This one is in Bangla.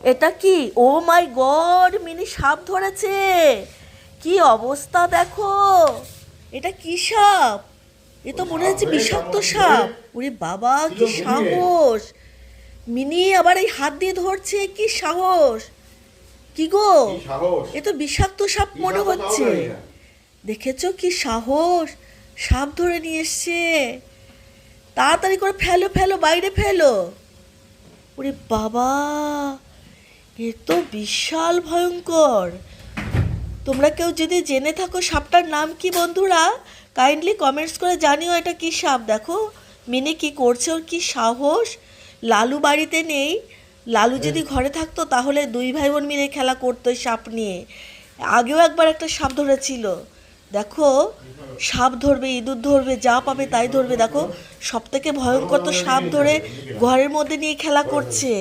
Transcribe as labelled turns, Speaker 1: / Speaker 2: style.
Speaker 1: এটা কি? ও মাই গড, মিনি সাপ ধরেছে! কি অবস্থা দেখো! এটা কি সাপ? এ তো মনে হচ্ছে বিষাক্ত সাপ। ওরে বাবা, কি সাহস! মিনি আবার এই হাত দিয়ে ধরছে, কি সাহস! কি গো,
Speaker 2: কি সাহস!
Speaker 1: এ তো বিষাক্ত সাপ
Speaker 2: কি
Speaker 1: মনে
Speaker 2: সাপ তো তাও
Speaker 1: হচ্ছে।
Speaker 2: জানি না।
Speaker 1: দেখেছো কি সাহস! সাপ ধরে নিয়ে এসছে। তাড়াতাড়ি করে ফেলো ফেলো, বাইরে ফেলো। ওরে বাবা, এ তো বিশাল ভয়ঙ্কর। তোমরা কেউ যদি জেনে থাকো সাপটার নাম কি বন্ধুরা, কাইন্ডলি কমেন্টস করে জানিও এটা কি সাপ। দেখো মিনি কি করছে, ওর কি সাহস! লালু বাড়িতে নেই, লালু যদি ঘরে থাকতো তাহলে দুই ভাই বোন মিলে খেলা করতো এই সাপ নিয়ে। আগেও একবার একটা সাপ ধরেছিল। দেখো, সাপ ধরবে, ইঁদুর ধরবে, যা পাবে তাই ধরবে। দেখো, সব থেকে ভয়ঙ্কর তো সাপ ধরে ঘরের মধ্যে নিয়ে খেলা করছে।